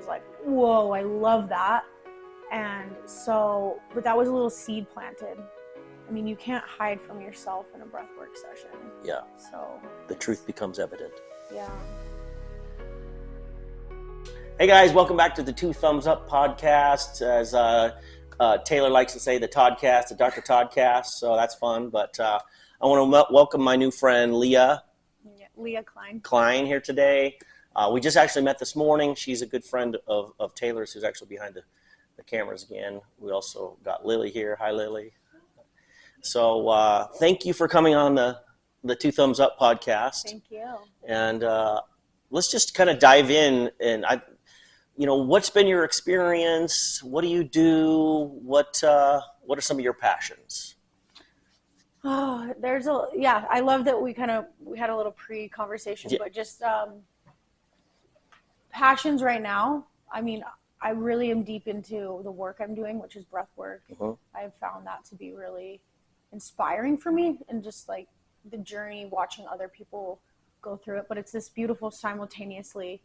was like, whoa, I love that. And so, but that was a little seed planted. I mean, you can't hide from yourself in a breathwork session. Yeah. So the truth becomes evident. Yeah. Hey guys, welcome back to the Two Thumbs Up podcast. As Taylor likes to say, the Toddcast, the Dr. Toddcast. So that's fun. But I want to welcome my new friend Leah Klein here today. We just actually met this morning. She's a good friend of Taylor's, who's actually behind the cameras again. We also got Lily here. Hi, Lily. So thank you for coming on the Two Thumbs Up podcast. Thank you. And let's just kind of dive in. And what's been your experience? What do you do? What are some of your passions? Oh, I love that we had a little pre-conversation, but just passions right now. I mean, I really am deep into the work I'm doing, which is breath work. Mm-hmm. I've found that to be really inspiring for me, and just like the journey, watching other people go through it. But it's this beautiful, simultaneously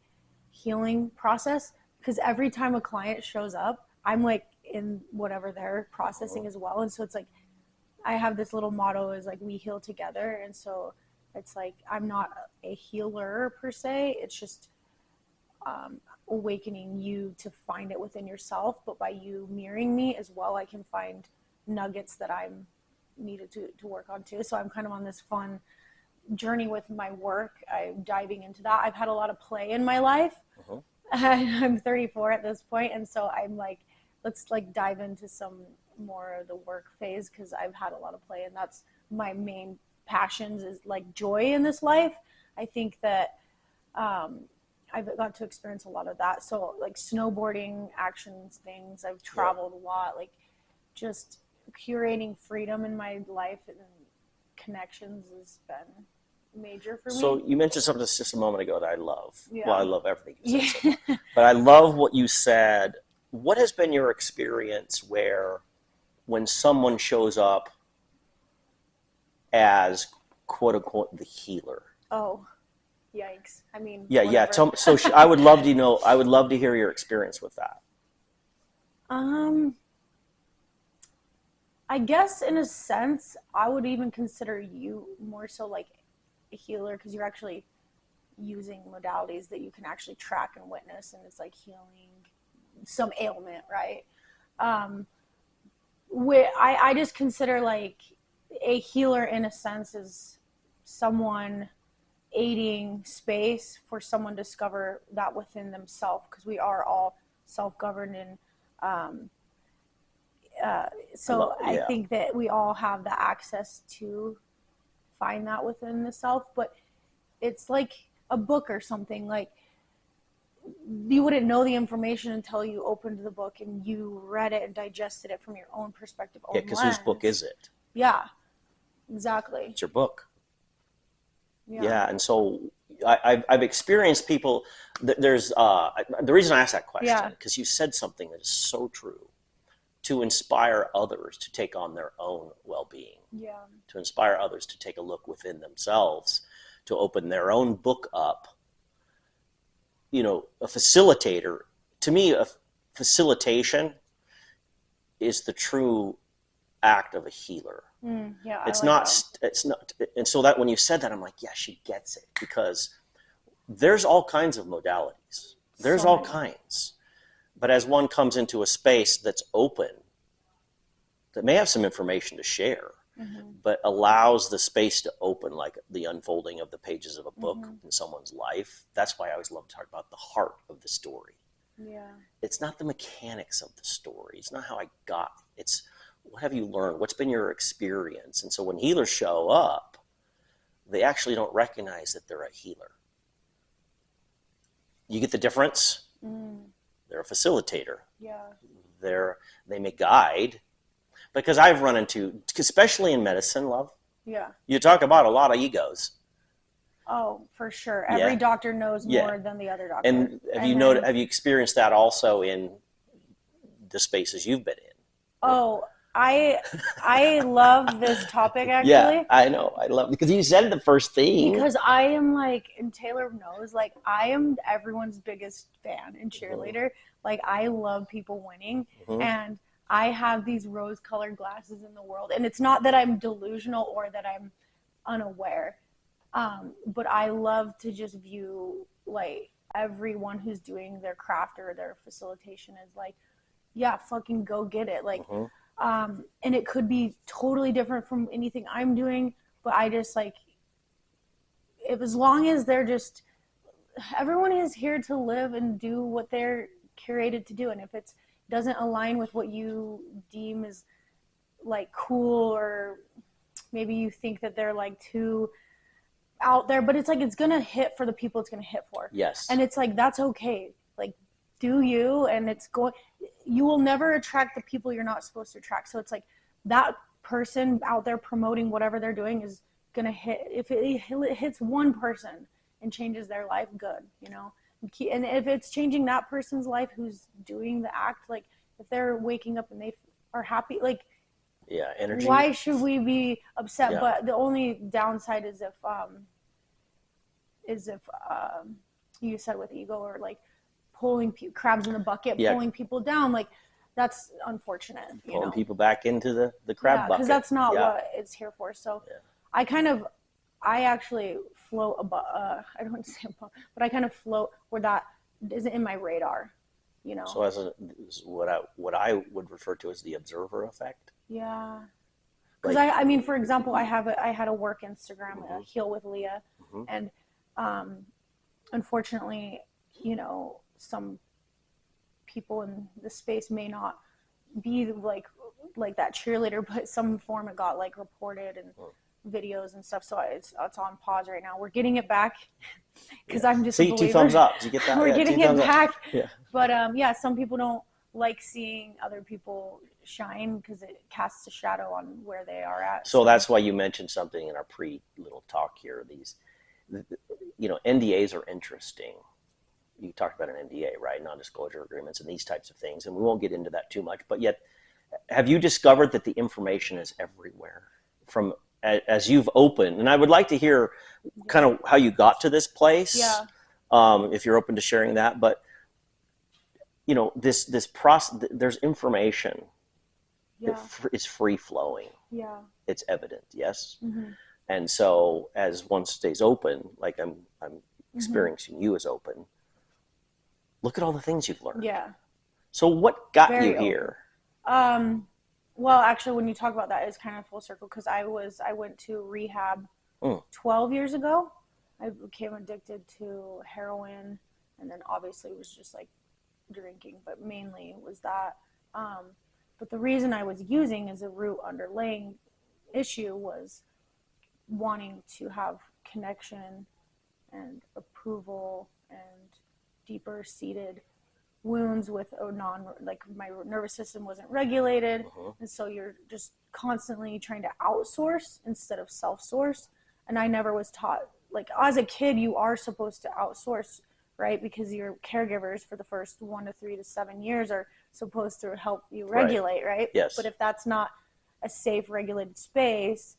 healing process, because every time a client shows up, I'm like in whatever they're processing as well. And so it's like, I have this little motto is like, we heal together. And so it's like, I'm not a healer per se. It's just awakening you to find it within yourself. But by you mirroring me as well, I can find nuggets that I'm needed to work on too. So I'm kind of on this fun journey with my work. I'm diving into that. I've had a lot of play in my life. Uh-huh. I'm 34 at this point, and so I'm like, let's like dive into some more of the work phase, because I've had a lot of play, and that's my main passions, is like joy in this life. I think that I've got to experience a lot of that. So like snowboarding, actions, things. I've traveled a lot, like just curating freedom in my life and connections has been major for me. So you mentioned something just a moment ago that I love. Yeah. Well, I love everything you said, but I love what you said. What has been your experience where when someone shows up as quote unquote the healer? Oh, yikes. I mean, yeah. So I would love to know. I would love to hear your experience with that. I guess in a sense, I would even consider you more so like a healer, because you're actually using modalities that you can actually track and witness, and it's like healing some ailment, right? I just consider like a healer in a sense is someone aiding space for someone to discover that within themselves, because we are all self-governed, and I think that we all have the access to find that within the self. But it's like a book or something. Like, you wouldn't know the information until you opened the book and you read it and digested it from your own perspective. Yeah, because whose book is it? Yeah, exactly. It's your book. Yeah, and so I've experienced people. There's the reason I asked that question, because you said something that is so true. To inspire others to take on their own well-being. Yeah. To inspire others to take a look within themselves, to open their own book up. A facilitator, to me, a facilitation is the true act of a healer. It's not, and so that when you said that, I'm like, yeah, she gets it, because there's all kinds of modalities. There's all kinds. But as one comes into a space that's open, that may have some information to share, but allows the space to open, like the unfolding of the pages of a book in someone's life, that's why I always love to talk about the heart of the story. Yeah. It's not the mechanics of the story. It's not how I got it. It's what have you learned? What's been your experience? And so when healers show up, they actually don't recognize that they're a healer. You get the difference? They're a facilitator. Yeah. They may guide, because I've run into, especially in medicine, love. Yeah. You talk about a lot of egos. Oh, for sure. Every doctor knows more than the other doctor. And have you experienced that also in the spaces you've been in? Oh, I love this topic Yeah, actually I know. I love, because you said the first thing. because I am like, and Taylor knows, like I am everyone's biggest fan and cheerleader. Like I love people winning, Mhm. and I have these rose-colored glasses in the world, and it's not that I'm delusional or that I'm unaware, but I love to just view like everyone who's doing their craft or their facilitation as like, yeah, fucking go get it. Like, Mhm. and it could be totally different from anything I'm doing, but I just like, if as long as they're just, everyone is here to live and do what they're curated to do, and if it doesn't align with what you deem as like cool, or maybe you think that they're like too out there, but it's like it's gonna hit for the people it's gonna hit for, Yes. and it's like that's okay. Like, do you, and it's going. You will never attract the people you're not supposed to attract. So it's like that person out there promoting whatever they're doing is gonna hit. If it hits one person and changes their life, good, you know. And if it's changing that person's life who's doing the act, like if they're waking up and they are happy, like Yeah, energy. why should we be upset? Yeah. But the only downside is if you said with ego, or like pulling crabs in the bucket, Yeah, pulling people down, like that's unfortunate, you pulling know. people back into the crab Yeah, because bucket. that's not Yeah. what it's here for. So Yeah. I kind of, I actually float above. I don't want to say above, but I kind of float where that isn't in my radar, you know. So as a, what I would refer to as the observer effect. Yeah, because Like, I mean, for example, I had a work Instagram, mhm, Heal with Leah, mhm. and um, unfortunately, you know, some people in the space may not be like that cheerleader, but some form it got like reported and videos and stuff. So it's on pause right now. We're getting it back Yeah. because I'm just a See, two thumbs believer. up. Did you get that? We're Yeah, two getting it thumbs up. back, Yeah. but yeah, some people don't like seeing other people shine because it casts a shadow on where they are at. So So that's why you mentioned something in our little talk here. NDAs are interesting. You talked about an NDA, right? Non-disclosure agreements and these types of things, and we won't get into that too much. But yet, have you discovered that the information is everywhere from as you've opened? And I would like to hear kind of how you got to this place, yeah, if you're open to sharing that. But this process, there's information. yeah, It's free flowing. yeah, It's evident, yes. mm-hmm. And so as one stays open, like I'm Mm-hmm. experiencing you as open, look at all the things you've learned. Yeah, So what got you very open. here? Um, well, actually, when you talk about that, it's kind of full circle because I went to rehab Mm. 12 years ago. I became addicted to heroin, and then obviously was just like drinking, but mainly was that. Um, but the reason I was using as a root underlying issue was wanting to have connection and approval and deeper seated wounds with a non, like my nervous system wasn't regulated, Mhm. and so you're just constantly trying to outsource instead of self-source. And I never was taught, like as a kid you are supposed to outsource, right? Because your caregivers for the first 1 to 3 to 7 years are supposed to help you Right. regulate, right? But Yes. if that's not a safe regulated space,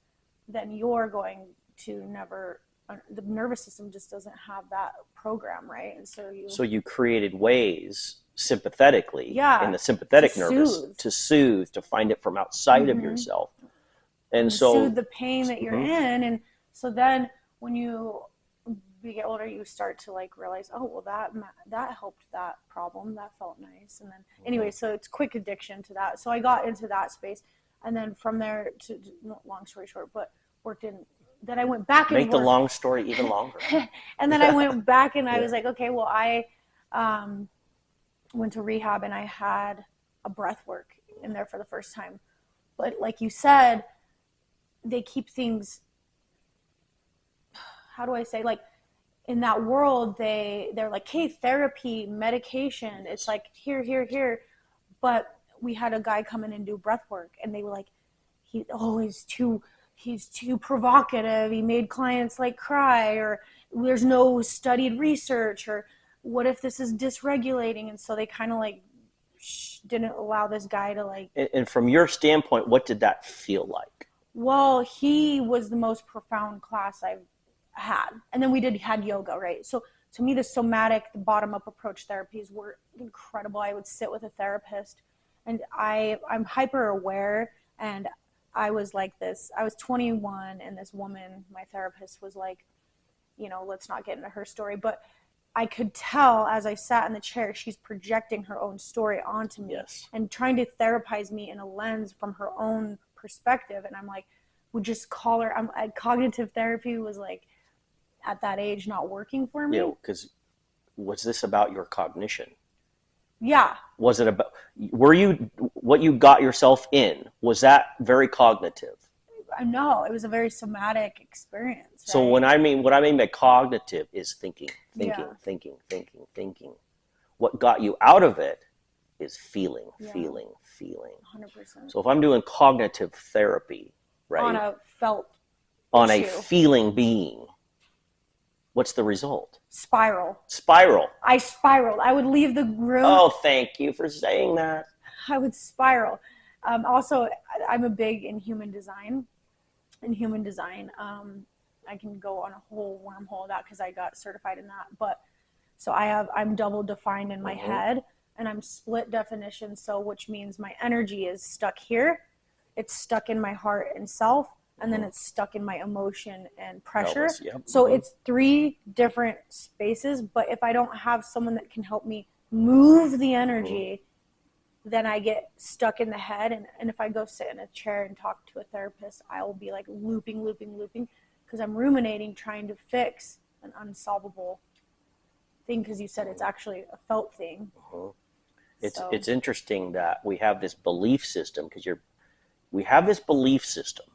then you're going to never, the nervous system just doesn't have that program, right? And so So you created ways sympathetically in yeah, the to sympathetic nervous soothe, to soothe, to find it from outside of mm-hmm. yourself. And and soothe so, the pain that you're mhm, in. And so then when you get older, you start to like realize, oh well, that helped that problem, that felt nice. And then anyway, mhm. so it's quick addiction to that. So I got into that space, and then from there, to long story short, but worked in, then I went back and Make the worked. long story even longer. And then I went back and I Yeah. was like, okay, well, I um, went to rehab and I had a breath work in there for the first time. But like you said, they keep things, how do I say, like in that world they're like, hey, therapy, medication, it's like here. But we had a guy come in and do breath work, and they were like, he's too provocative, he made clients like cry, or there's no studied research, or what if this is dysregulating? And so they kind of like didn't allow this guy to like. And from your standpoint, what did that feel like? Well, he was the most profound class I've had. And then we had yoga, right? So to me, the somatic, the bottom up approach therapies were incredible. I would sit with a therapist, and I'm hyper aware. And I was like this. I was 21, and this woman, my therapist, was like, let's not get into her story, but I could tell as I sat in the chair, she's projecting her own story onto me. Yes. And trying to therapize me in a lens from her own perspective. And I'm like, would just call her. Cognitive therapy was like, at that age, not working for me. Because was this about your cognition? Yeah. Was it about, what you got yourself in, was that very cognitive? No, it was a very somatic experience. Right? So what I mean by cognitive is thinking. Yeah. What got you out of it is feeling. 100%. So if I'm doing cognitive therapy, right? On a felt On issue. a feeling being, what's the result? Spiral. I spiraled. I would leave the room. Oh, thank you for saying that. I would spiral. Also, I'm a big in human design. I can go on a whole wormhole of that because I got certified in that. But so I'm double defined in my head, and I'm split definition. So which means my energy is stuck here, it's stuck in my heart and self, and then it's stuck in my emotion and pressure. So it's 3 different spaces. But if I don't have someone that can help me move the energy, then I get stuck in the head. And if I go sit in a chair and talk to a therapist, I will be like looping, because I'm ruminating, trying to fix an unsolvable thing, because you said it's actually a felt thing. It's interesting that we have this belief system, we have this belief system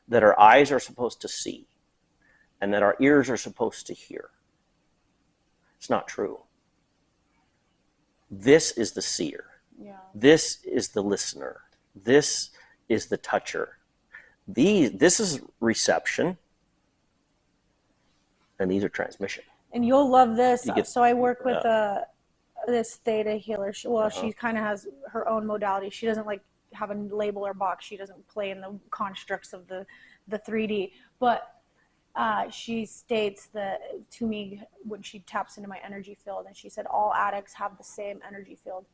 that our eyes are supposed to see and that our ears are supposed to hear. It's not true. This is the seer. Yeah. This is the listener. This is the toucher. This is reception, and these are transmission. And you'll love this. So I work with this theta healer. She kind of has her own modality. She doesn't like have a label or box. She doesn't play in the constructs of the 3D. But she states that to me when she taps into my energy field, and she said all addicts have the same energy field.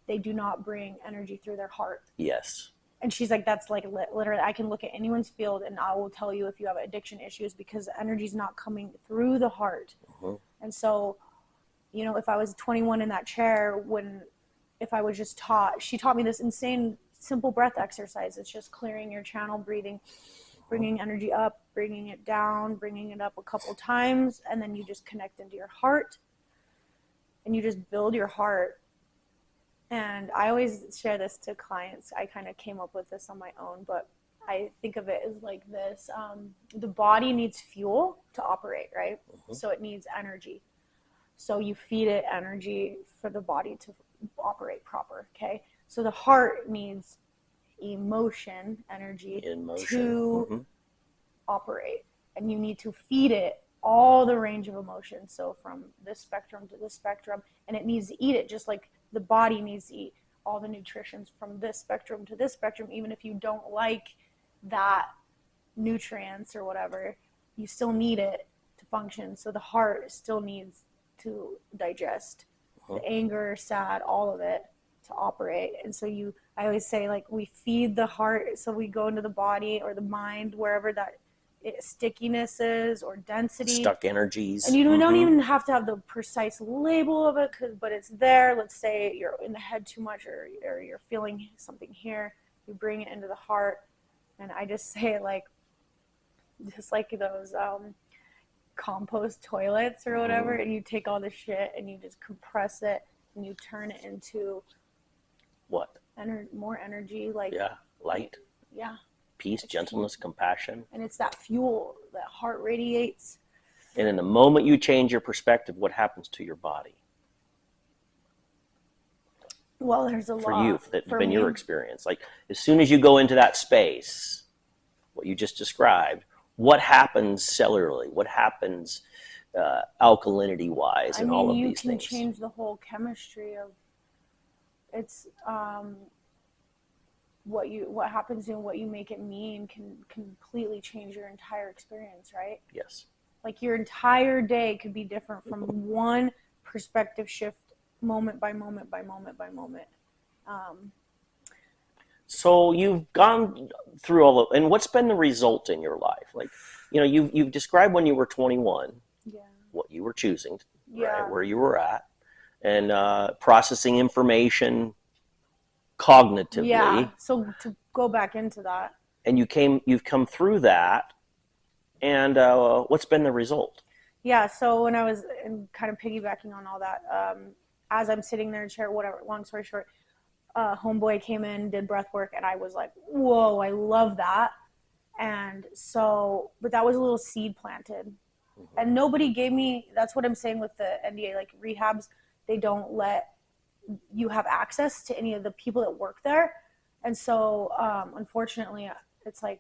They do not bring energy through their heart. Yes. And she's like, that's like literally, I can look at anyone's field and I will tell you if you have addiction issues, because the energy's not coming through the heart. And so, if I was 21 in that chair, if I was just taught, she taught me this insane, simple breath exercise. It's just clearing your channel, breathing, bringing energy up, bringing it down, bringing it up a couple times. And then you just connect into your heart and you just build your heart. And I always share this to clients. I kind of came up with this on my own, but I think of it as like this. The body needs fuel to operate, right? So it needs energy. So you feed it energy for the body to operate proper, okay? So the heart needs energy to operate. And you need to feed it all the range of emotion. So from this spectrum to this spectrum, and it needs to eat it just like the body needs to eat all the nutrition from this spectrum to this spectrum. Even if you don't like that nutrients or whatever, you still need it to function. So the heart still needs to digest the anger, sad, all of it to operate. And so I always say, like, we feed the heart, so we go into the body or the mind, wherever that stickiness is or density, stuck energies, and you don't even have to have the precise label of it, but it's there. Let's say you're in the head too much, or you're feeling something here, you bring it into the heart. And I just say, like, just like those compost toilets or whatever, and you take all the shit and you just compress it and you turn it into what? More energy, like light, peace, gentleness, compassion. And it's that fuel that heart radiates. And in the moment you change your perspective, what happens to your body? Well, there's a lot. For you, that's been your experience. Like, as soon as you go into that space, what you just described, what happens cellularly? What happens alkalinity-wise and all of these things? You can change the whole chemistry of it's what happens and what you make it mean can completely change your entire experience, right? Yes. Like your entire day could be different from one perspective shift, moment by moment by moment by moment. Um, So you've gone through all of, and what's been the result in your life? Like, you've described when you were 21, yeah, what you were choosing, right, yeah, where you were at, and processing information yeah. cognitively, So to go back into that, and you've come through that, and what's been the result? yeah. So when I was kind of piggybacking on all that, as I'm sitting there in a chair, whatever. Long story short, homeboy came in, did breath work, and I was like, whoa, I love that. And so, but that was a little seed planted. And nobody gave me, that's what I'm saying with the NDA, like rehabs, they don't let you have access to any of the people that work there. And so, unfortunately, it's like,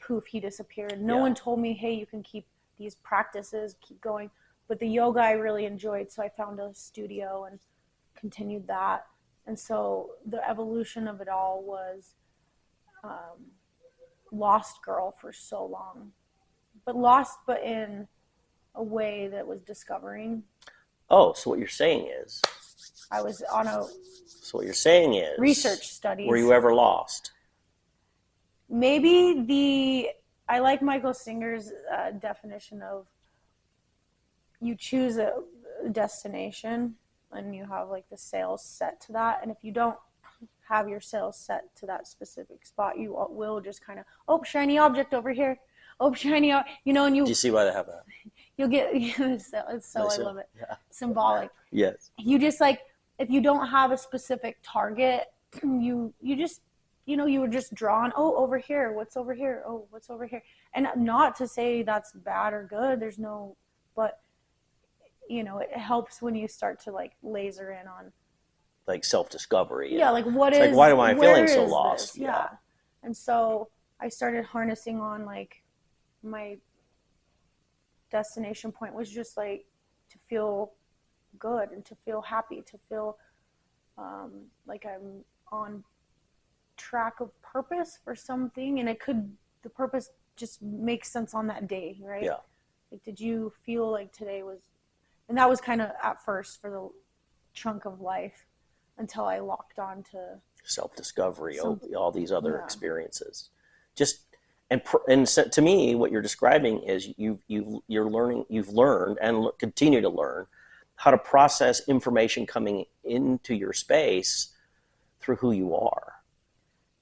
poof, he disappeared. No Yeah. one told me, hey, you can keep these practices, keep going. But the yoga I really enjoyed, so I found a studio and continued that. And so the evolution of it all was lost girl for so long, but lost, but in a way that was discovering. Oh, so what you're saying is, I was on a research were studies. you ever lost? Maybe I like Michael Singer's definition of you choose a destination and you have like the sails set to that. And if you don't have your sails set to that specific spot, you will just kind of, oh, shiny object over here. Oh, shiny, and Do you you see why they have that? you'll get it's so I love it. Yeah. Symbolic. Yes. You just like if you don't have a specific target, you just you were just drawn. Oh, over here. What's over here? Oh, what's over here? And not to say that's bad or good. There's no, but it helps when you start to like laser in on Like self-discovery. yeah, like it's like, why am I feeling so lost? this? Yeah. And so I started harnessing on like my destination point was just like to feel good and to feel happy, to feel like I'm on track of purpose for something. And the purpose just makes sense on that day, right? Yeah. Like, did you feel like today was, and that was kind of at first for the chunk of life until I locked on to Self-discovery, some, all these other yeah. experiences. Just and so, to me, what you're describing is you've learned and continue to learn how to process information coming into your space through who you are.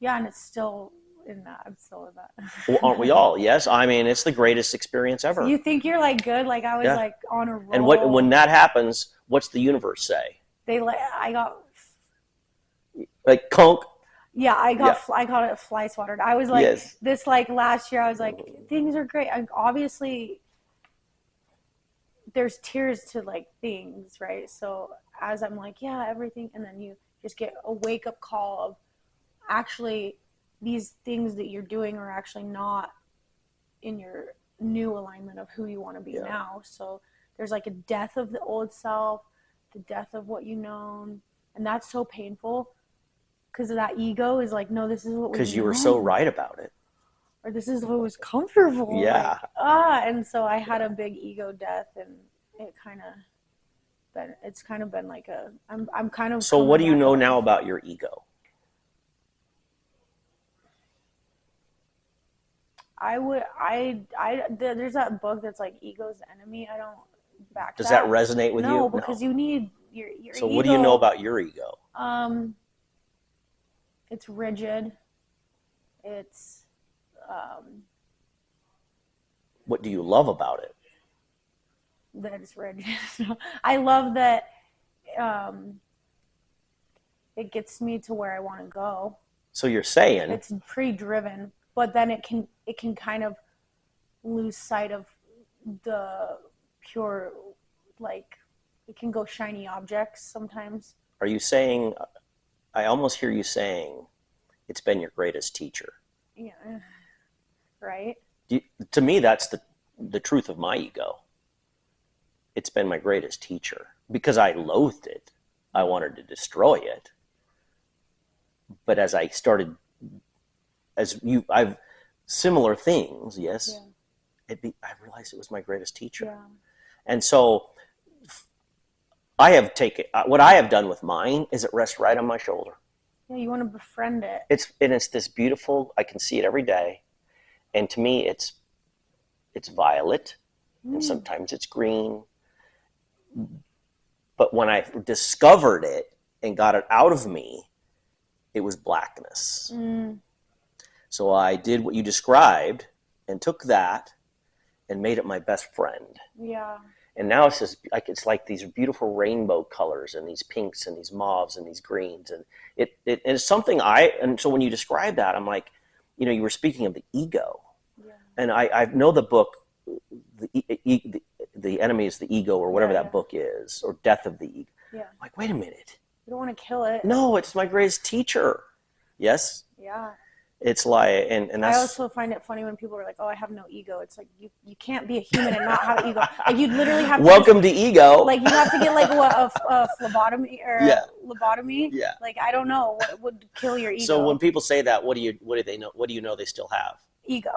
Yeah, and it's still in that. I'm still in that. Well, aren't we all? Yes. I mean, it's the greatest experience So ever. you think you're like good? Like I was Yeah. like on a roll. And when that happens, what's the universe say? I got Like conk. yeah, I got it fly swattered. I was like Yes. this like last year. I was like things are great. Obviously, there's tears to like things, right? So as I'm like yeah, everything, and then you just get a wake up call of actually these things that you're doing are actually not in your new alignment of who you want to be now. So there's like a death of the old self, the death of what you known, and that's so painful because that ego is like, no, this is what because you were so right about it, or this is what was comfortable. Yeah. Like, and so I had a big ego death, and it's kind of been like I'm kind of. So what do you know now about your ego? There's that book that's like Ego's Enemy. I don't back Does that resonate with you? No, because you need your So ego. what do you know about your ego? It's rigid. It's What do you love about it? that it's rigid. I love that it gets me to where I want to go. So you're saying it's pretty driven, but then it can kind of lose sight of the pure, like it can go shiny objects sometimes. Are you saying, I almost hear you saying, it's been your greatest teacher? Yeah. Right? To me, that's the truth of my ego. It's been my greatest teacher because I loathed it. I wanted to destroy it. But as I started, I've similar things, yes. Yeah. I realized it was my greatest teacher. Yeah. And so I have taken, what I have done with mine is it rests right on my shoulder. Yeah, you want to befriend it. It's this beautiful, I can see it every day. And to me, it's violet, and Mm. sometimes it's green. But when I discovered it and got it out of me, it was blackness. Mm. So I did what you described and took that and made it my best friend. Yeah. And now it's like these beautiful rainbow colors and these pinks and these mauves and these greens. And it is something and so when you describe that, I'm like, you were speaking of the ego. Yeah. And I know the book, the enemy is the ego, or whatever that book is, or death of the ego. Yeah. I'm like, wait a minute. You don't want to kill it. No, it's my greatest teacher. Yes. Yeah. It's like, and I that's. also find it funny when people are like, "Oh, I have no ego." It's like you can't be a human and not have ego. Like you'd literally have to. Welcome to ego. Like you have to get like what a phlebotomy or Yeah. lobotomy. Yeah. Like I don't know what would kill your ego. So when people say that, what do they know? What do you know they still have? Ego.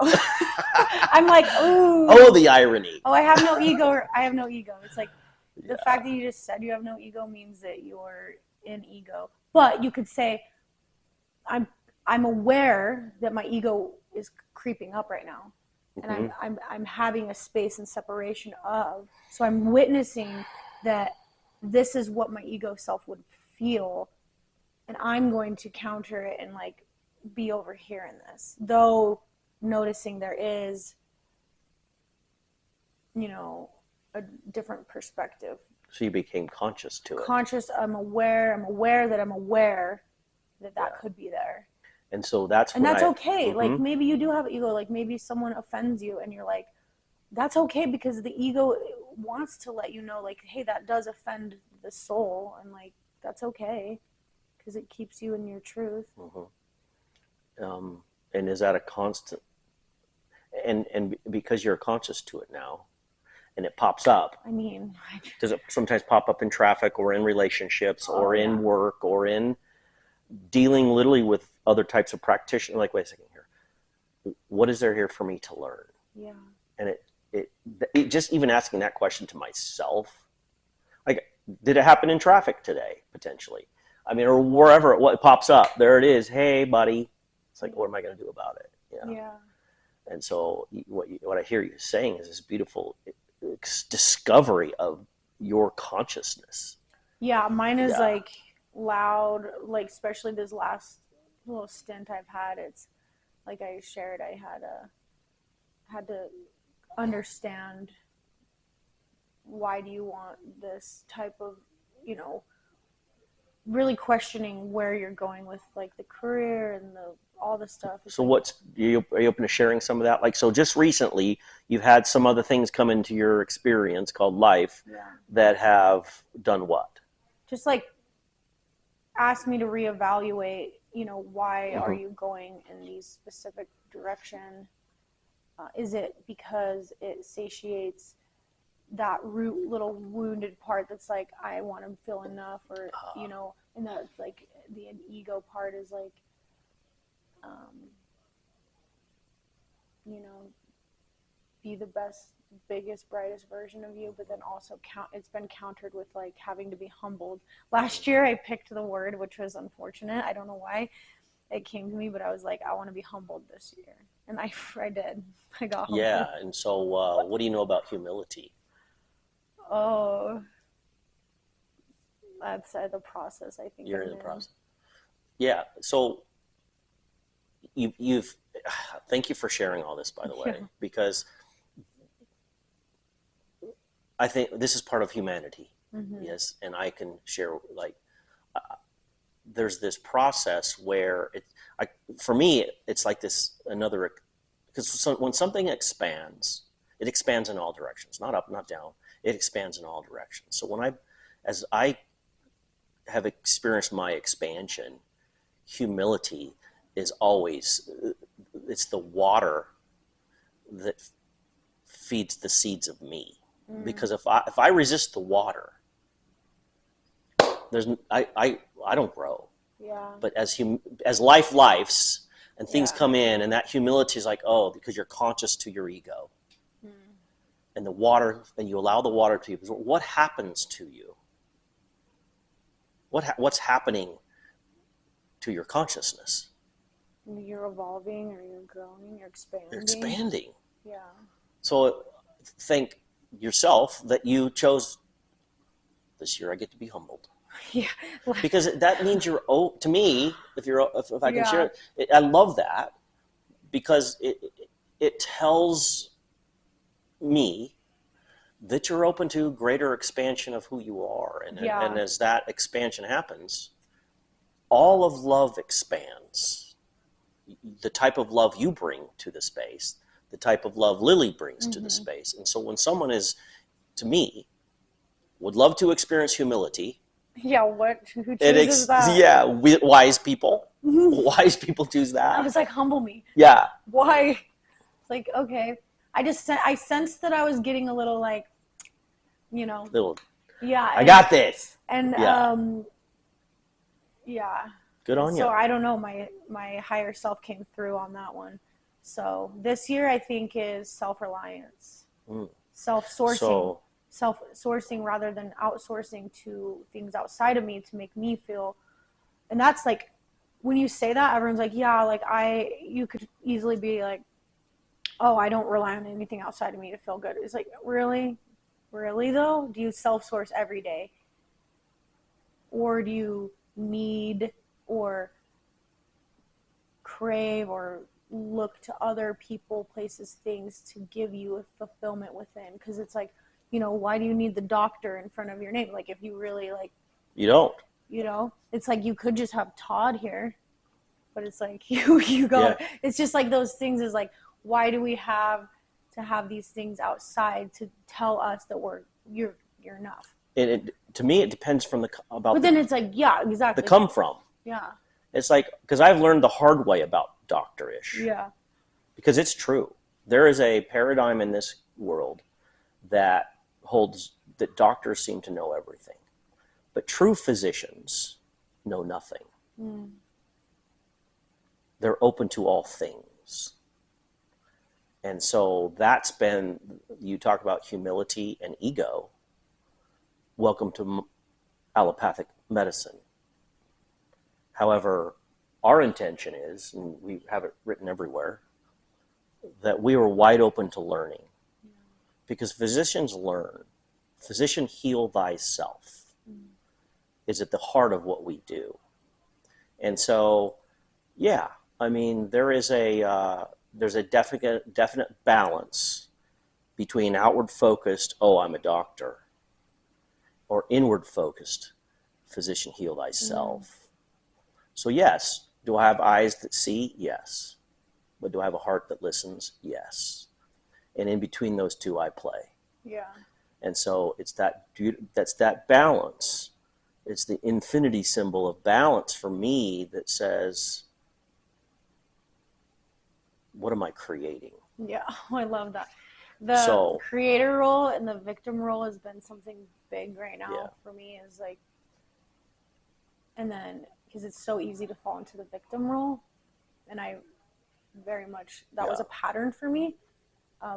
I'm like, ooh. Oh, the irony. Oh, I have no ego. I have no ego. It's like the fact that you just said you have no ego means that you're in ego. But you could say, I'm aware that my ego is creeping up right now, and I'm having a space and separation of. So I'm witnessing that this is what my ego self would feel, and I'm going to counter it and like be over here in this. Though noticing there is, a different perspective. So you became conscious to it. Conscious. I'm aware that could be there. And so that's okay. Mm-hmm. Like maybe you do have ego. Like maybe someone offends you and you're like, that's okay, because the ego wants to let you know, like, hey, that does offend the soul, and like that's okay because it keeps you in your truth. Mm-hmm. And is that a constant? And because you're conscious to it now, and it pops up. I mean, does it sometimes pop up in traffic or in relationships or in work or in dealing literally with other types of practitioners? Like, wait a second here. What is there here for me to learn? Yeah. And it just even asking that question to myself, like, did it happen in traffic today? Potentially. I mean, or wherever it pops up, there it is. Hey, buddy. It's like, what am I going to do about it? Yeah. And so what I hear you saying is this beautiful discovery of your consciousness. Yeah, mine is like loud, like especially this last little stint I've had. It's like I shared, I had to understand, why do you want this type of, really questioning where you're going with like the career and all the stuff. So are you open to sharing some of that? Like, so just recently you've had some other things come into your experience called life that have done what? Just like ask me to reevaluate, why are you going in these specific direction? Is it because it satiates that root little wounded part that's like, I want to feel enough, or and that's like the ego part is like, be the best, biggest, brightest version of you, but then also it's been countered with like having to be humbled. Last year I picked the word, which was unfortunate. I don't know why it came to me, but I was like, I want to be humbled this year, and I did. I got humbled. Yeah, and so what do you know about humility? Oh, that's the process, I think. You're in the process. Yeah. So you've thank you for sharing all this, by the way, because I think this is part of humanity. Mm-hmm. Yes, and I can share like there's this process where for me it's like this another, because when something expands, it expands in all directions, not up, not down. It expands in all directions. So as I have experienced my expansion, humility is always, it's the water that feeds the seeds of me. Because if I resist the water, I don't grow. Yeah. But as lifes and things Yeah. come in, and that humility is like, oh, because you're conscious to your ego. And the water, and you allow the water to you. What happens to you? What's happening to your consciousness? You're evolving, or you're growing, you're expanding. You're expanding. Yeah. So thank yourself that you chose this year. I get to be humbled. Yeah. Because that means you're, to me, if I can share it, I love that, because it tells me that you're open to greater expansion of who you are. And as that expansion happens, all of love expands. The type of love you bring to the space, the type of love Lily brings to the space. And so when someone is, to me, would love to experience humility. Yeah, who chooses that? Yeah, wise people. Wise people choose that. I was like, humble me. Yeah. Why? It's like, okay. I sensed that I was getting a little like, yeah. I got this. And yeah. Good on you. So I don't know, my higher self came through on that one. So this year I think is self-reliance, self-sourcing, self-sourcing rather than outsourcing to things outside of me to make me feel. And that's like, when you say that, everyone's like, yeah, like you could easily be like, oh, I don't rely on anything outside of me to feel good. It's like, really though? Do you self-source every day? Or do you need or crave or look to other people, places, things to give you a fulfillment within? Because it's like, why do you need the doctor in front of your name? Like, if you really like, you don't. It's like you could just have Todd here, but it's like you go. Yeah. It's just like those things. Is like, why do we have to have these things outside to tell us that you're enough? To me, it depends about. But then it's like, yeah, exactly. The come from. Yeah. It's like, because I've learned the hard way about doctor-ish. Yeah. Because it's true. There is a paradigm in this world that holds that doctors seem to know everything. But true physicians know nothing. They're open to all things. And so that's been, you talk about humility and ego. Welcome to allopathic medicine. However, our intention is, and we have it written everywhere, that we are wide open to learning. Because physicians learn. Physician heal thyself is at the heart of what we do. And so, yeah, I mean, there's a definite balance between outward focused, oh, I'm a doctor, or inward focused, physician heal thyself. So yes, do I have eyes that see? Yes. But do I have a heart that listens? Yes. And in between those two, I play. Yeah. And so that's that balance. It's the infinity symbol of balance for me that says, what am I creating? Yeah, I love that. The creator role and the victim role has been something big right now for me. Is like, and then because it's so easy to fall into the victim role, and I very much that was a pattern for me.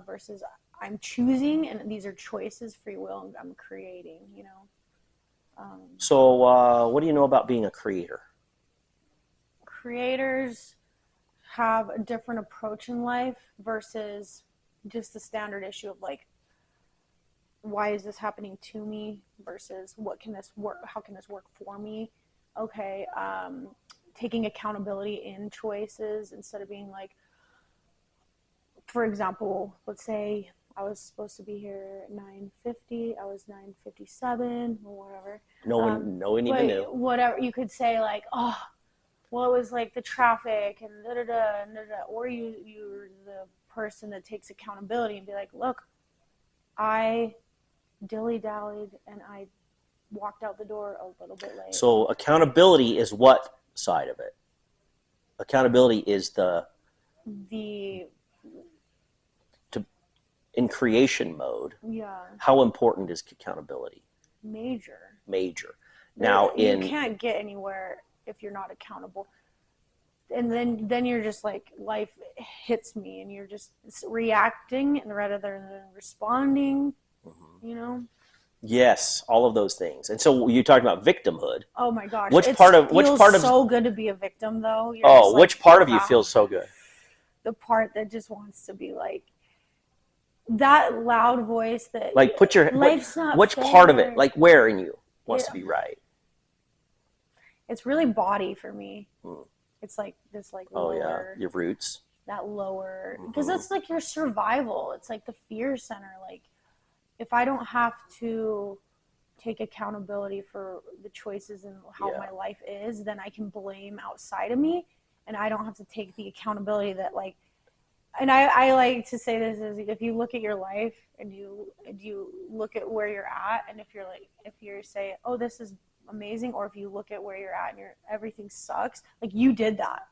Versus I'm choosing, and these are choices, free will, and I'm creating. So what do you know about being a creator? Creators have a different approach in life versus just the standard issue of like, why is this happening to me versus what can this work? How can this work for me? Okay, taking accountability in choices instead of being like, for example, let's say I was supposed to be here at 9:50. I was 9:57 or whatever. No one even knew. Whatever you could say, like, oh, well, it was like the traffic and da da da da da. Or you're the person that takes accountability and be like, look, I dilly-dallied and I walked out the door a little bit late. So accountability is what side of it? Accountability is in creation mode. Yeah. How important is accountability? Major. Now you can't get anywhere if you're not accountable. And then you're just like, life hits me and you're just reacting and rather than responding, you know. Yes, all of those things. And so you talked about victimhood. Oh my gosh, Which it part of feels so good to be a victim though. You're just oh, like, which part of you wow. feels so good? The part that just wants to be like that loud voice that Like life's not which fair. part of it, like where in you wants to be right? It's really body for me. It's like this like lower, your roots. That lower, because that's like your survival. It's like the fear center. Like if I don't have to take accountability for the choices and how my life is, then I can blame outside of me, and I don't have to take the accountability that like. And I like to say this is, if you look at your life and you look at where you're at, and if you say, oh, this is amazing, or if you look at where you're at and everything sucks, like you did that.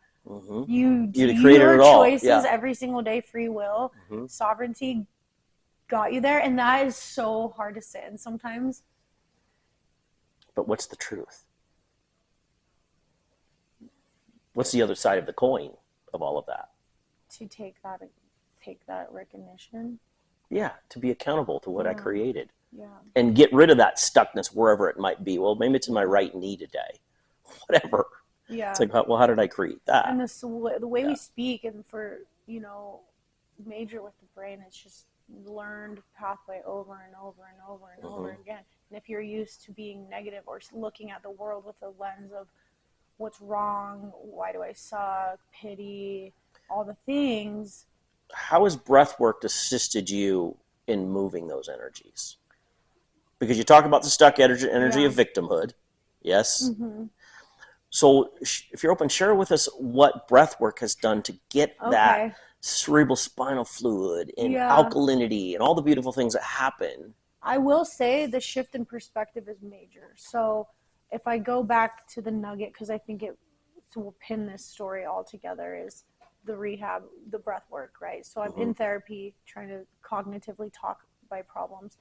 You created it all. Choices every single day, free will, sovereignty got you there, and that is so hard to sit in sometimes. But what's the truth? What's the other side of the coin of all of that? To take that recognition. Yeah, to be accountable to what I created. Yeah. And get rid of that stuckness wherever it might be. Well, maybe it's in my right knee today. Whatever. Yeah. It's like, well, how did I create that? And the way we speak, and for, major with the brain, it's just learned pathway over and over and over and over again. And if you're used to being negative or looking at the world with a lens of what's wrong, why do I suck, pity, all the things. How has breathwork assisted you in moving those energies? Because you talk about the stuck energy of victimhood. Yes? So if you're open, share with us what breathwork has done to get that cerebral spinal fluid and alkalinity and all the beautiful things that happen. I will say the shift in perspective is major. So if I go back to the nugget, because I think will pin this story all together, is the rehab, the breath work, right? So I'm in therapy trying to cognitively talk by problems.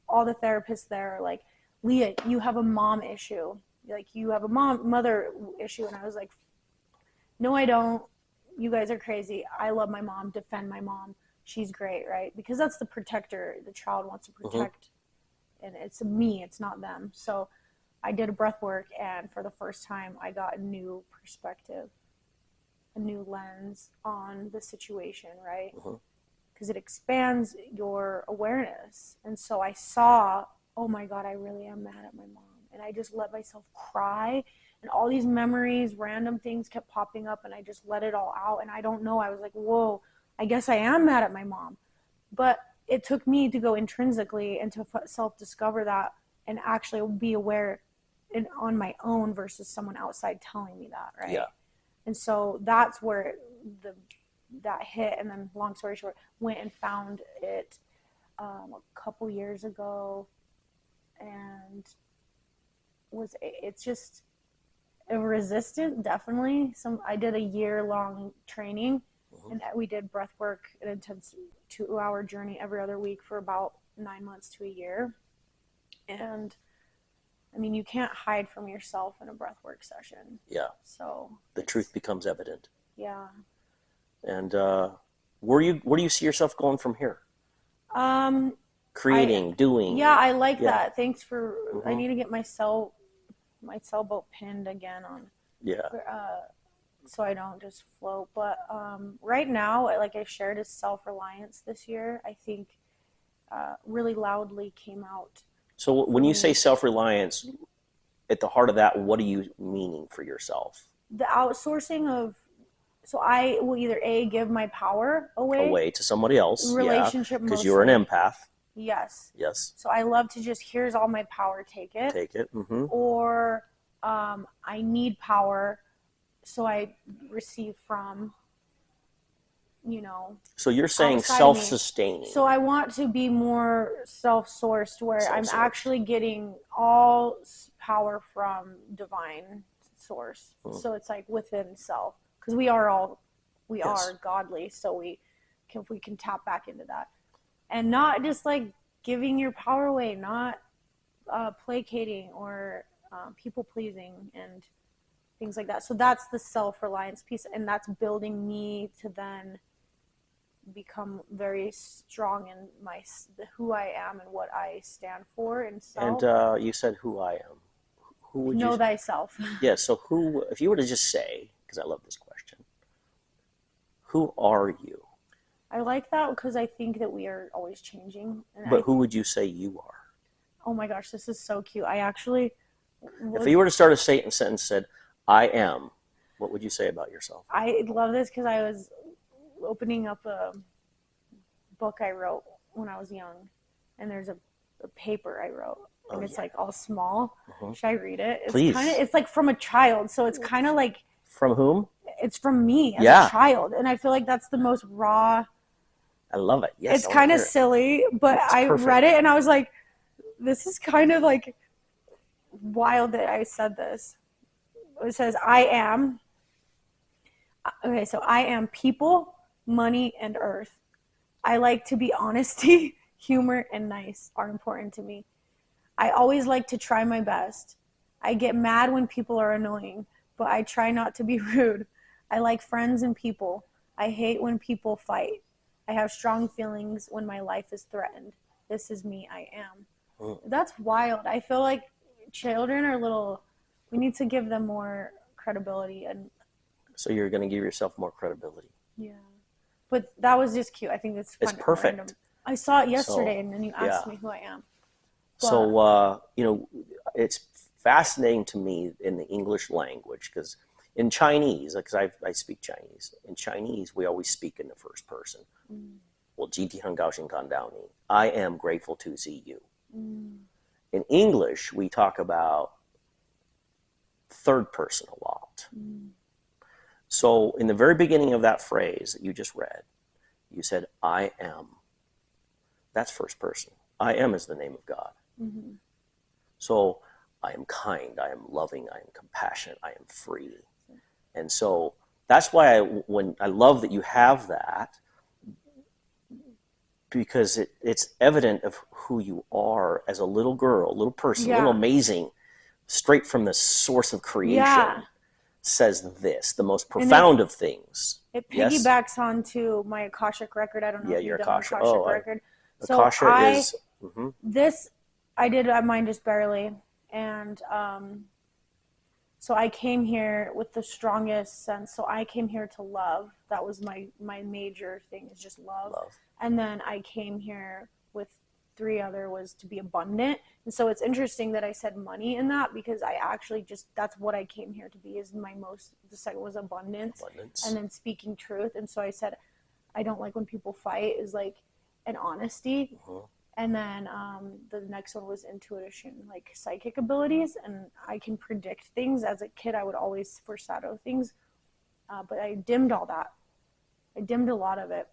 All the therapists there are like, Leah, you have a mom issue. Like, you have a mother issue. And I was like, no, I don't. You guys are crazy. I love my mom, defend my mom. She's great, right? Because that's the protector. The child wants to protect. And it's me, it's not them. So I did a breath work, and for the first time, I got a new perspective, a new lens on the situation, right? Because it expands your awareness. And so I saw, oh my God, I really am mad at my mom. And I just let myself cry, and all these memories, random things kept popping up, and I just let it all out. And I don't know, I was like, whoa, I guess I am mad at my mom. But it took me to go intrinsically and to self-discover that and actually be aware on my own versus someone outside telling me that, right? Yeah. And so that's where that hit. And then, long story short, went and found it a couple years ago, and it's just a resistant, definitely. I did a year-long training, and we did breath work, an intense 2-hour journey every other week for about 9 months to a year. And I mean, you can't hide from yourself in a breathwork session. Yeah. So the truth becomes evident. Yeah. And where do you see yourself going from here? Creating, doing. Yeah, I like that. Thanks for. I need to get my sailboat pinned again on. Yeah. So I don't just float. But right now, like I shared, is self-reliance this year. I think really loudly came out. So when you say self-reliance, at the heart of that, what are you meaning for yourself? The outsourcing of, so I will either give my power away to somebody else, relationship, because you're an empath. Yes. Yes. So I love to just, here's all my power, take it. Or I need power, so I receive from, So you're saying self-sustaining. So I want to be more self-sourced, where I'm actually getting all power from divine source. So it's like within self, because we are godly. So if we can tap back into that, and not just like giving your power away, not placating or people pleasing, and things like that. So that's the self-reliance piece, and that's building me to then become very strong in who I am and what I stand for and self. And you said who I am. Who would Know you? thyself. Yeah. So who? If you were to just say, because I love this question, who are you? I like that because I think that we are always changing. But who would you say you are? Oh my gosh, this is so cute. I actually If you were to start a sentence and said, I am, what would you say about yourself? I love this because I was opening up a book I wrote when I was young, and there's a paper I wrote, and it's like all small. Should I read it? It's Please. It's like from a child, so it's kind of like From whom? it's from me as a child, and I feel like that's the most raw. I love it. Yes, it's kind of silly, but I read it and I was like, this is kind of like wild that I said this. It says, I am people, money, and earth. I like to be honesty, humor, and nice are important to me. I always like to try my best. I get mad when people are annoying, but I try not to be rude. I like friends and people. I hate when people fight. I have strong feelings when my life is threatened. This is me, I am. That's wild. I feel like children are we need to give them more credibility. And so you're going to give yourself more credibility. Yeah. But that was just cute. I think it's fun. It's perfect. Random. I saw it yesterday, and then you asked me who I am. But, so, it's fascinating to me in the English language because in Chinese, because I speak Chinese, in Chinese, we always speak in the first person. 我今天很高兴看到你. I am grateful to see you. In English, we talk about third person a lot. So in the very beginning of that phrase that you just read, you said, I am. That's first person. I am is the name of God. So I am kind, I am loving, I am compassionate, I am free. And so that's why I love that you have that, because it's evident of who you are as a little girl, a little person, a little amazing, straight from the source of creation, says this, the most profound of things. It piggybacks onto my Akashic record. I don't know if you've done Akashic record. Akasha is... This, I did mine just barely. And so I came here with the strongest sense. So I came here to love. That was my major thing, is just love. And then I came here with 3 other was to be abundant. And so it's interesting that I said money in that, because I actually that's what I came here to be, is the second was abundance. And then speaking truth. And so I said, I don't like when people fight, is like an honesty. And then the next one was intuition, like psychic abilities. And I can predict things. As a kid, I would always foreshadow things. But I dimmed all that. I dimmed a lot of it.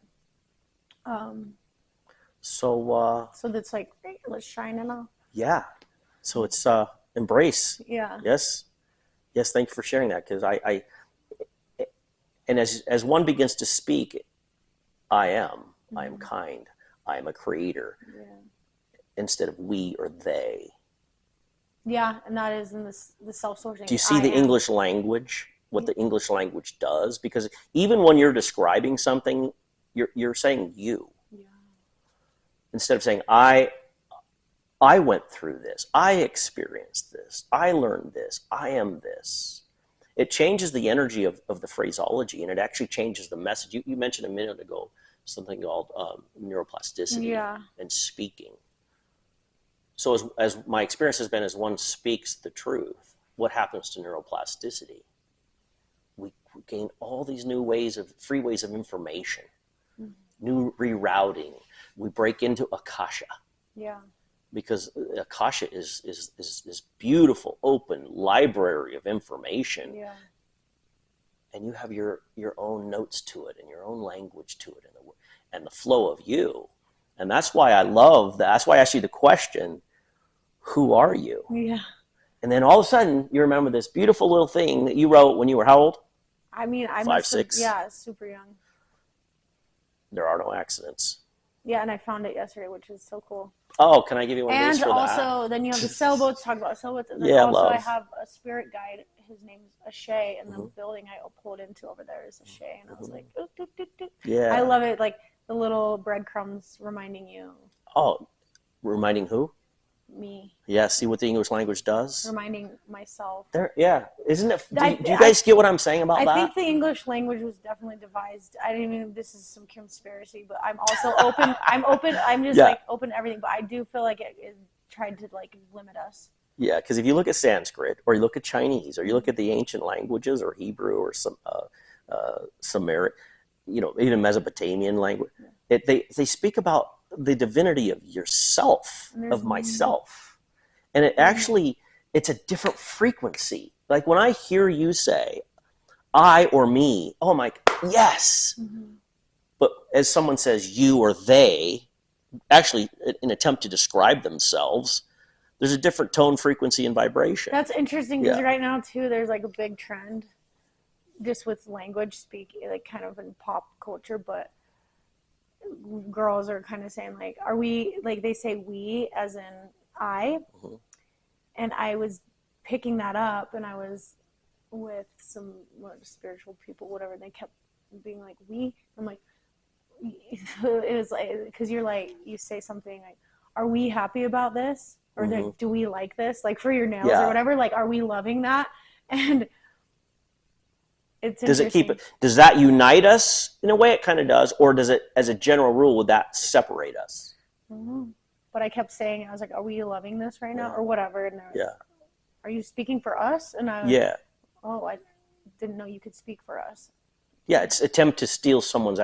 So that's like, let's shine it all. Yeah. So it's embrace. Yeah. Yes. Thank you for sharing that, because and as one begins to speak, I am kind, I am a creator, instead of we or they. Yeah, and that is in the self-sourcing. Do you see the English language, what the English language does? Because even when you're describing something, you're saying you. Yeah. Instead of saying, I went through this, I experienced this, I learned this, I am this. It changes the energy of the phraseology, and it actually changes the message. You mentioned a minute ago something called neuroplasticity and speaking. So as my experience has been, as one speaks the truth, what happens to neuroplasticity? We gain all these free ways of information, new rerouting. We break into Akasha. Yeah. Because Akasha is this beautiful, open library of information. Yeah. And you have your own notes to it, and your own language to it, and the flow of you. And that's why I love that. That's why I asked you the question, who are you? Yeah. And then all of a sudden, you remember this beautiful little thing that you wrote when you were how old? I mean, I 5, 6? Yeah, super young. There are no accidents. Yeah, and I found it yesterday, which is so cool. Oh, can I give you one of these for that? And also, then you have the sailboats, talk about sailboats. And then I have a spirit guide. his name's Ashay, and the Mm-hmm. building I pulled into over there is Ashay, and I was like, "Ooh, doo, doo, doo." Yeah. I love it, like the little breadcrumbs reminding you, Oh, reminding who? me, Yeah, see what the English language does? reminding myself. There, yeah. Isn't it? I, Do you I, guys get what I'm saying about I that? think the English language was definitely devised. I didn't even. This is some conspiracy, but I'm also open. I'm open. I'm just Yeah. like open to everything. But I do feel like it tried to like limit us. Yeah, because if you look at Sanskrit, or you look at Chinese, or you look at the ancient languages, or Hebrew, or some Sumeric, even Mesopotamian language, they speak about the divinity of yourself, of myself, and it actually it's a different frequency. Like when I hear you say I or me, oh my, yes. Mm-hmm. But as someone says you or they, actually an attempt to describe themselves, there's a different tone, frequency, and vibration. That's interesting because Yeah. right now too, there's like a big trend just with language speak, like kind of in pop culture, but girls are kind of saying like, are we, like they say we as in I, Mhm. and I was picking that up, and I was with some spiritual people, whatever, and they kept being like we. I'm like, it was like, because you're like, you say something like, are we happy about this, or Mhm. do we like this, like for your nails Yeah. or whatever, like are we loving that? And it's Does it keep interesting. it? Does that unite us in a way? It kind of does, or does it, as a general rule, would that separate us? But I kept saying, I was like, are we loving this right now, Yeah. or whatever, and they're like, Yeah. are you speaking for us? And I was, Yeah. oh, I didn't know you could speak for us. Yeah. It's attempt to steal someone's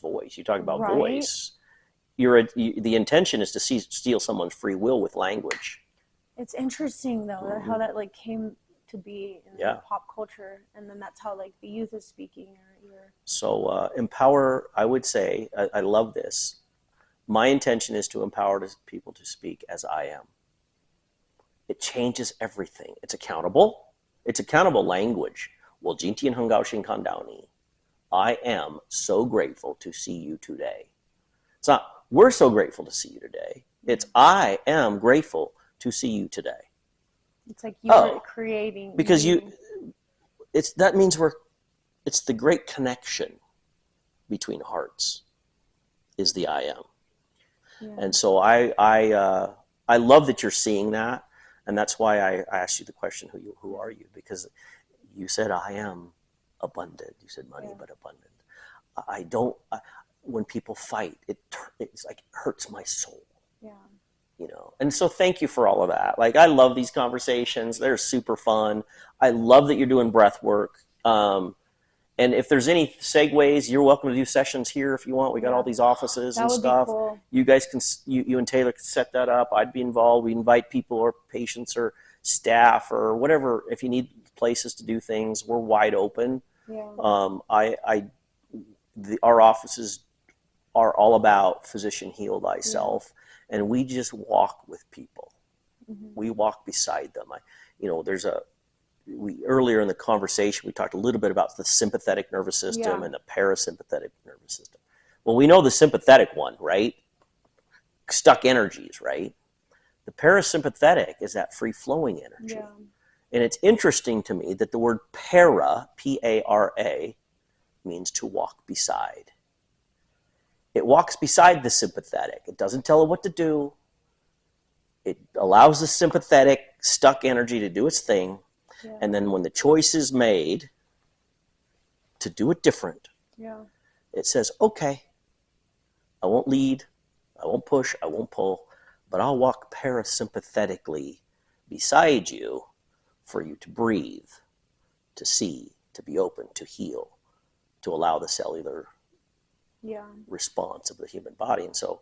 voice. You talk about Right. voice. The intention is to steal someone's free will with language. It's interesting though how that like came to be in Yeah. pop culture, and then that's how like the youth is speaking. So empower. I would say I love this. My intention is to empower people to speak as I am. It changes everything. It's accountable. It's accountable language. Well, Jintian Hungao Shinkandaoni. I am so grateful to see you today. It's not, we're so grateful to see you today. It's, I am grateful to see you today. It's like you're creating. Because that means it's the great connection between hearts is the I am. Yeah. And so I love that you're seeing that. And that's why I asked you the question, who are you? Because you said, I am abundant. You said money, but abundant. I don't, when people fight, it's like, it hurts my soul. Yeah. And so thank you for all of that. Like, I love these conversations. They're super fun. I love that you're doing breath work. And if there's any segues, you're welcome to do sessions here if you want. We got all these offices and stuff. Be cool. You guys can, you and Taylor can set that up. I'd be involved. We invite people or patients or staff or whatever. If you need places to do things, we're wide open. Yeah. Our offices are all about physician heal thyself, and we just walk with people. Mm-hmm. We walk beside them. Earlier in the conversation, we talked a little bit about the sympathetic nervous system and the parasympathetic nervous system. Well, we know the sympathetic one, right? Stuck energies, right? The parasympathetic is that free-flowing energy. Yeah. And it's interesting to me that the word para, P-A-R-A, means to walk beside. It walks beside the sympathetic. It doesn't tell it what to do. It allows the sympathetic stuck energy to do its thing. Yeah. And then when the choice is made to do it different, it says, okay, I won't lead, I won't push, I won't pull, but I'll walk parasympathetically beside you for you to breathe, to see, to be open, to heal, to allow the cellular response of the human body. And so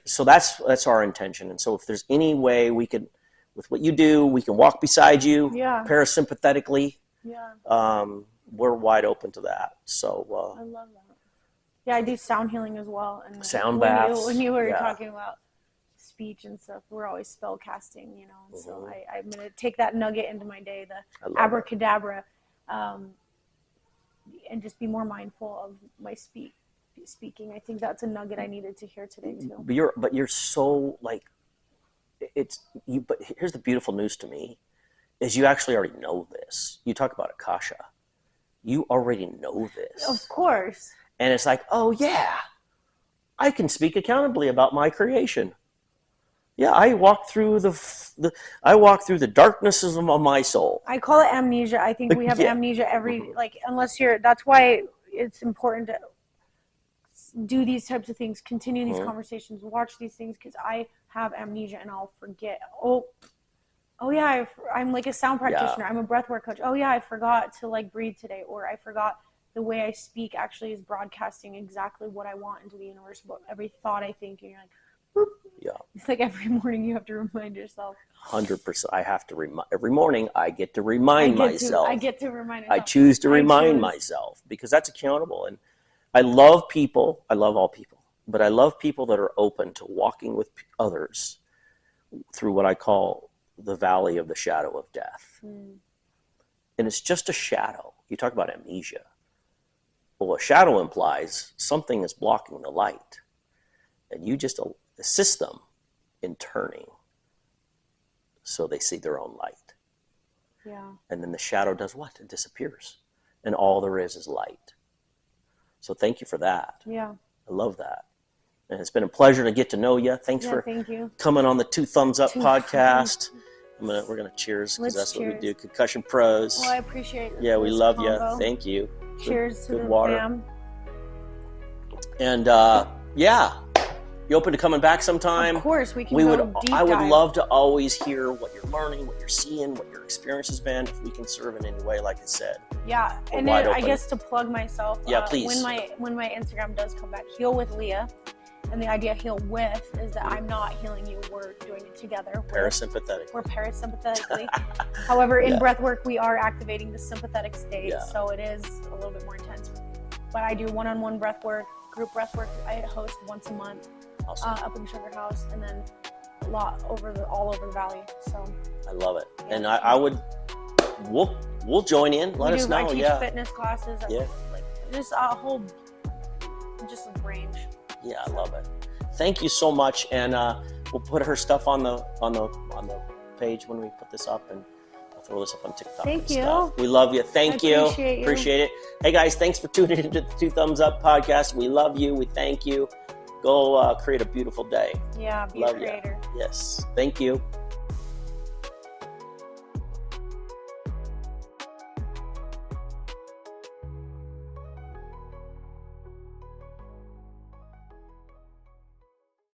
so that's our intention. And so if there's any way we could, with what you do, we can walk beside you parasympathetically. Yeah. We're wide open to that. So I love that. Yeah, I do sound healing as well. And sound baths. When you were talking about speech and stuff, we're always spell casting, And mm-hmm. So I'm going to take that nugget into my day, the abracadabra, and just be more mindful of my speaking. I think that's a nugget I needed to hear today too. But you're so like, it's you. But here's the beautiful news to me: is you actually already know this. You talk about Akasha. You already know this. Of course. And it's like, oh yeah, I can speak accountably about my creation. Yeah, I walk through the darknesses of my soul. I call it amnesia. I think we have amnesia every, unless that's why it's important to do these types of things, continue these conversations, watch these things, because I have amnesia and I'll forget. Oh yeah, I'm like a sound practitioner. I'm a breathwork coach. Oh yeah, I forgot to breathe today, or I forgot the way I speak actually is broadcasting exactly what I want into the universe. But every thought I think, and you're like, boop. Yeah. It's like every morning you have to remind yourself. 100%. I have to every morning. I get to remind myself. I get to remind myself. I choose to remind myself, because that's accountable. And I love people. I love all people, but I love people that are open to walking with others through what I call the valley of the shadow of death. And it's just a shadow. You talk about amnesia. Well, a shadow implies something is blocking the light, and you just assist them in turning so they see their own light. Yeah. And then the shadow does what? It disappears. And all there is light. So thank you for that. Yeah. I love that. And it's been a pleasure to get to know you. Thanks for coming on the Two Thumbs Up podcast. We're going to cheers, because that's what we do. Concussion Pros. Well, I appreciate it. Yeah, we love you. Thank you. Cheers to the water. fam. And yeah, you open to coming back sometime? Of course, we can go deep I would dive. love to always hear what you're learning, what you're seeing, what your experience has been, if we can serve in any way, like I said. Yeah, and then I guess to plug myself, yeah, please. When my Instagram does come back, Heal with Leah, and the idea of Heal With is that I'm not healing you, we're doing it together. Parasympathetic. We're parasympathetically. However, in breathwork, we are activating the sympathetic state, so it is a little bit more intense. But I do one-on-one breathwork, group breathwork. I host once a month. Awesome. Up in Sugar House, and then a lot all over the valley. So I love it, and I would. We'll join in. Let us know. I teach fitness classes. Just a whole, just a range. Yeah, I love it. Thank you so much, and we'll put her stuff on the page when we put this up, and I'll throw this up on TikTok. Thank you. Stuff. We love you. Thank you. Appreciate it. Hey guys, thanks for tuning into the Two Thumbs Up podcast. We love you. We thank you. Go create a beautiful day. Yeah, be a creator. Yes. Thank you.